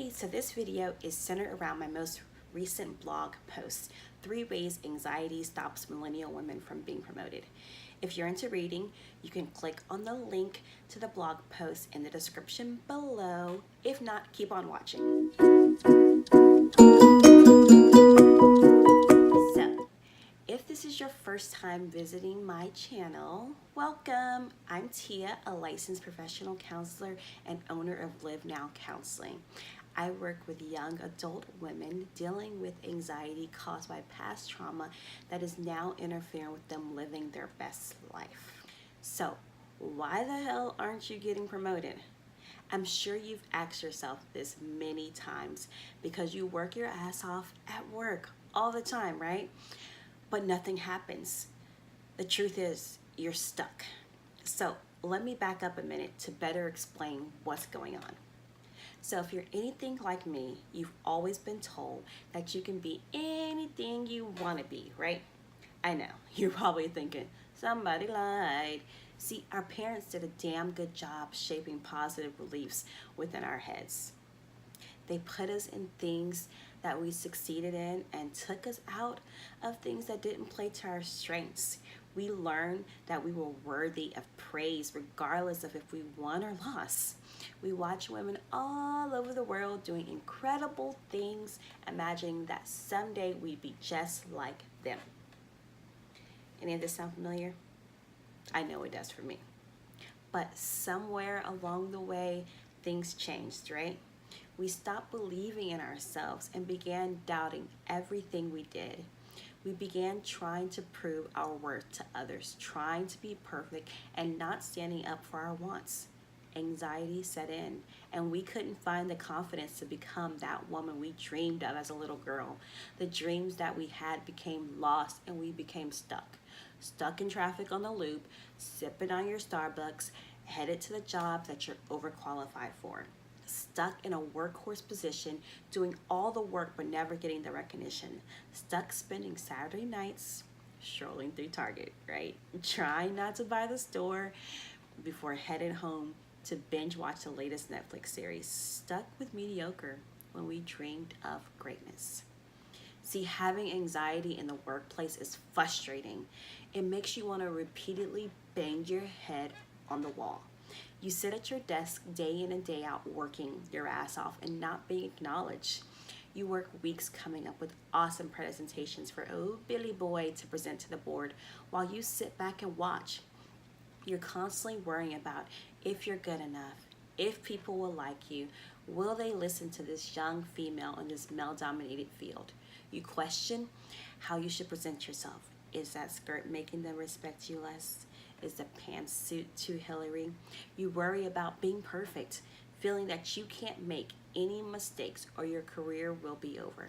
Hey, so this video is centered around my most recent blog post, 3 Ways Anxiety Stops Millennial Women from Being Promoted. If you're into reading, you can click on the link to the blog post in the description below. If not, keep on watching. So, if this is your first time visiting my channel, welcome. I'm Tia, a licensed professional counselor and owner of Live Now Counseling. I work with young adult women dealing with anxiety caused by past trauma that is now interfering with them living their best life. So, why the hell aren't you getting promoted? I'm sure you've asked yourself this many times because you work your ass off at work all the time, right? But nothing happens. The truth is, you're stuck. So let me back up a minute to better explain what's going on. So if you're anything like me, you've always been told that you can be anything you want to be, right? I know, you're probably thinking, somebody lied. See, our parents did a damn good job shaping positive beliefs within our heads. They put us in things that we succeeded in and took us out of things that didn't play to our strengths. We learned that we were worthy of praise regardless of if we won or lost. We watch women all over the world doing incredible things, imagining that someday we'd be just like them. Any of this sound familiar? I know it does for me. But somewhere along the way, things changed, right? We stopped believing in ourselves and began doubting everything we did. We began trying to prove our worth to others, trying to be perfect and not standing up for our wants. Anxiety set in, and we couldn't find the confidence to become that woman we dreamed of as a little girl. The dreams that we had became lost, and we became stuck. Stuck in traffic on the loop, sipping on your Starbucks, headed to the job that you're overqualified for. Stuck in a workhorse position, doing all the work but never getting the recognition. Stuck spending Saturday nights strolling through Target, right? Trying not to buy the store before heading home to binge watch the latest Netflix series. Stuck with mediocre when we dreamed of greatness. See, having anxiety in the workplace is frustrating. It makes you want to repeatedly bang your head on the wall. You sit at your desk day in and day out working your ass off and not being acknowledged. You work weeks coming up with awesome presentations for Billy Boy to present to the board while you sit back and watch. You're constantly worrying about if you're good enough, if people will like you, will they listen to this young female in this male-dominated field. You question how you should present yourself. Is that skirt making them respect you less? Is the pantsuit too Hillary? You worry about being perfect, feeling that you can't make any mistakes or your career will be over.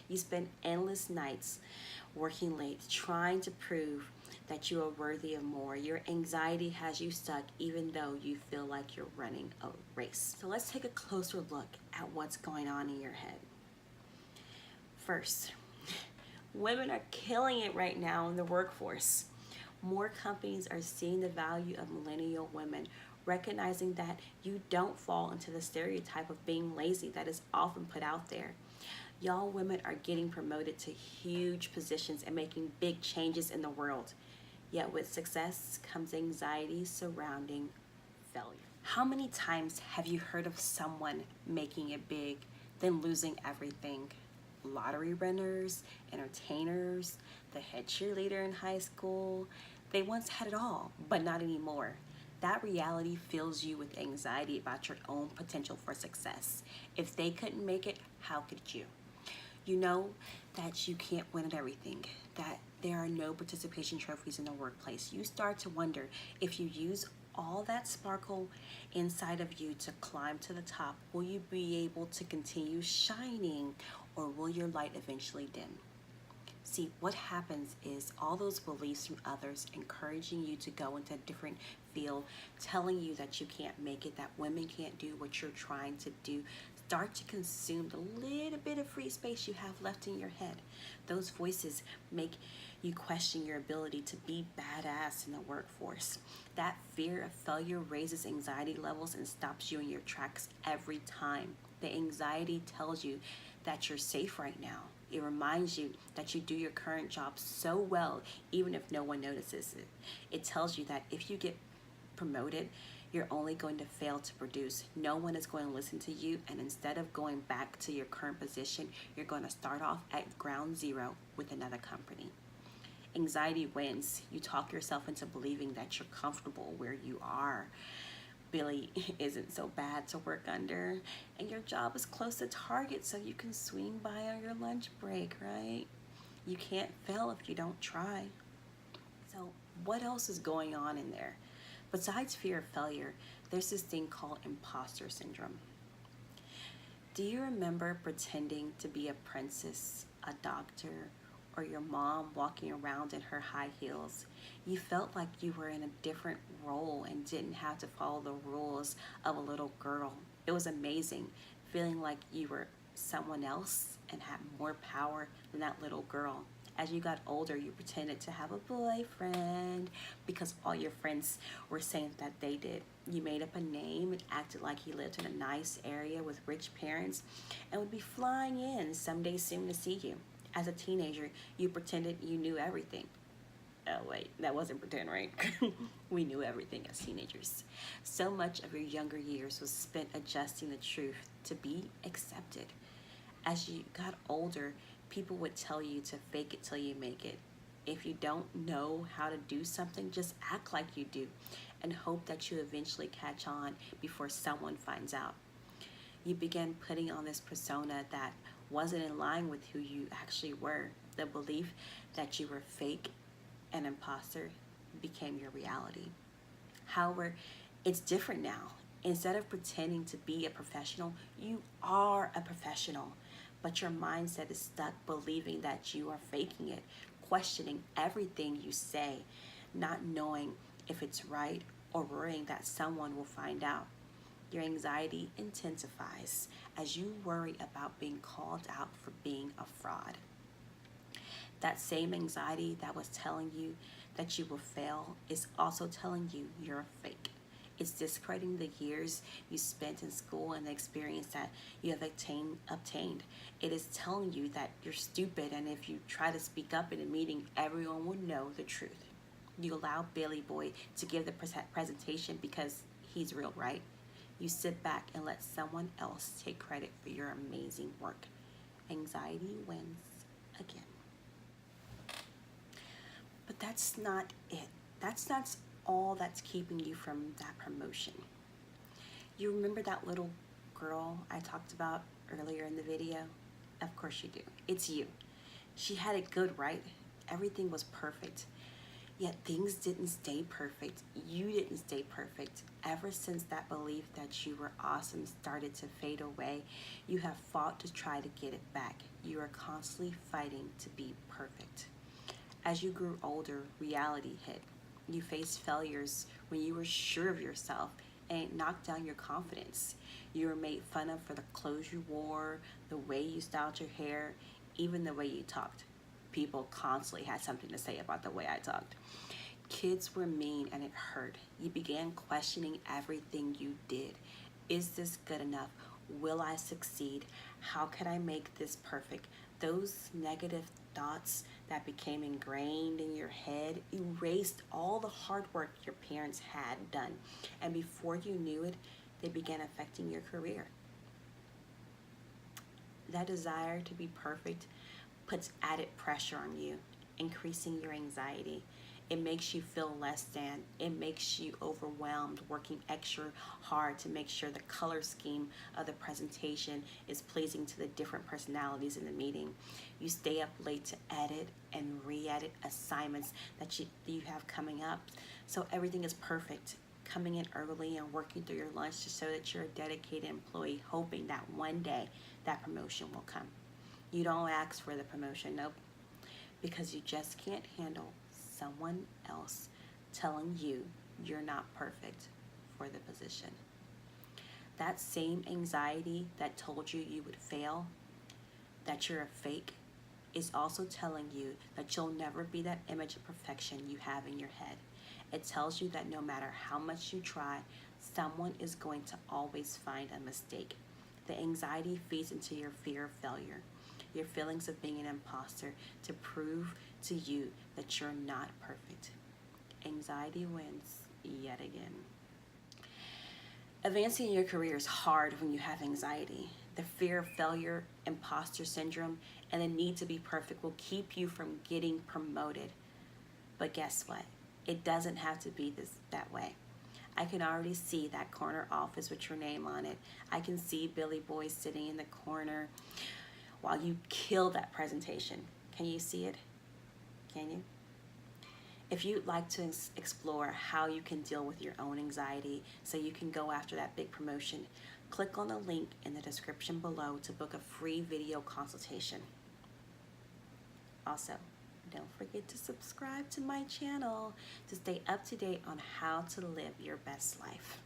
You spend endless nights working late, trying to prove that you are worthy of more. Your anxiety has you stuck even though you feel like you're running a race. So let's take a closer look at what's going on in your head. First, women are killing it right now in the workforce. More companies are seeing the value of millennial women, recognizing that you don't fall into the stereotype of being lazy that is often put out there. Y'all women are getting promoted to huge positions and making big changes in the world. Yet with success comes anxiety surrounding failure. How many times have you heard of someone making it big, then losing everything? Lottery winners, entertainers, the head cheerleader in high school. They once had it all, but not anymore. That reality fills you with anxiety about your own potential for success. If they couldn't make it, how could you? You know that you can't win at everything, that there are no participation trophies in the workplace. You start to wonder if you use all that sparkle inside of you to climb to the top, will you be able to continue shining, or will your light eventually dim? See, what happens is all those beliefs from others encouraging you to go into a different field, telling you that you can't make it, that women can't do what you're trying to do, start to consume the little bit of free space you have left in your head. Those voices make you question your ability to be badass in the workforce. That fear of failure raises anxiety levels and stops you in your tracks every time. The anxiety tells you that you're safe right now. It reminds you that you do your current job so well, even if no one notices it. It tells you that if you get promoted, you're only going to fail to produce. No one is going to listen to you, and instead of going back to your current position, you're going to start off at ground zero with another company. Anxiety wins. You talk yourself into believing that you're comfortable where you are. Billy isn't so bad to work under, and your job is close to target, so you can swing by on your lunch break, right? You can't fail if you don't try. So, what else is going on in there? Besides fear of failure, there's this thing called imposter syndrome. Do you remember pretending to be a princess, a doctor, or your mom walking around in her high heels? You felt like you were in a different role and didn't have to follow the rules of a little girl. It was amazing, feeling like you were someone else and had more power than that little girl. As you got older, you pretended to have a boyfriend because all your friends were saying that they did. You made up a name and acted like he lived in a nice area with rich parents and would be flying in someday soon to see you. As a teenager, you pretended you knew everything. Oh, wait, that wasn't pretend, right? We knew everything as teenagers. So much of your younger years was spent adjusting the truth to be accepted. As you got older, people would tell you to fake it till you make it. If you don't know how to do something, just act like you do and hope that you eventually catch on before someone finds out. You began putting on this persona that wasn't in line with who you actually were. The belief that you were fake, an imposter, became your reality. However, it's different now. Instead of pretending to be a professional, you are a professional. But your mindset is stuck believing that you are faking it, questioning everything you say, not knowing if it's right, or worrying that someone will find out. Your anxiety intensifies as you worry about being called out for being a fraud. That same anxiety that was telling you that you will fail is also telling you you're a fake. It's discrediting the years you spent in school and the experience that you have obtained. It is telling you that you're stupid, and if you try to speak up in a meeting, everyone will know the truth. You allow Billy Boy to give the presentation because he's real, right? You sit back and let someone else take credit for your amazing work. Anxiety wins again. But that's not it. That's not all that's keeping you from that promotion. You remember that little girl I talked about earlier in the video? Of course you do. It's you. She had it good, right? Everything was perfect. Yet things didn't stay perfect. You didn't stay perfect. Ever since that belief that you were awesome started to fade away, you have fought to try to get it back. You are constantly fighting to be perfect. As you grew older, reality hit. You faced failures when you were sure of yourself, and it knocked down your confidence. You were made fun of for the clothes you wore, the way you styled your hair, even the way you talked. People constantly had something to say about the way I talked. Kids were mean and it hurt. You began questioning everything you did. Is this good enough? Will I succeed? How can I make this perfect? Those negative thoughts that became ingrained in your head erased all the hard work your parents had done. And before you knew it, they began affecting your career. That desire to be perfect puts added pressure on you, increasing your anxiety. It makes you feel less than. It makes you overwhelmed, working extra hard to make sure the color scheme of the presentation is pleasing to the different personalities in the meeting. You stay up late to edit and re-edit assignments that you have coming up, so everything is perfect. Coming in early and working through your lunch to show that you're a dedicated employee, hoping that one day that promotion will come. You don't ask for the promotion, nope, because you just can't handle someone else telling you you're not perfect for the position. That same anxiety that told you you would fail, that you're a fake, is also telling you that you'll never be that image of perfection you have in your head. It tells you that no matter how much you try, someone is going to always find a mistake. The anxiety feeds into your fear of failure, your feelings of being an imposter to prove to you that you're not perfect. Anxiety wins yet again. Advancing in your career is hard when you have anxiety. The fear of failure, imposter syndrome, and the need to be perfect will keep you from getting promoted. But guess what? It doesn't have to be that way. I can already see that corner office with your name on it. I can see Billy Boy sitting in the corner while you kill that presentation. Can you see it? Can you? If you'd like to explore how you can deal with your own anxiety so you can go after that big promotion, click on the link in the description below to book a free video consultation. Also, don't forget to subscribe to my channel to stay up to date on how to live your best life.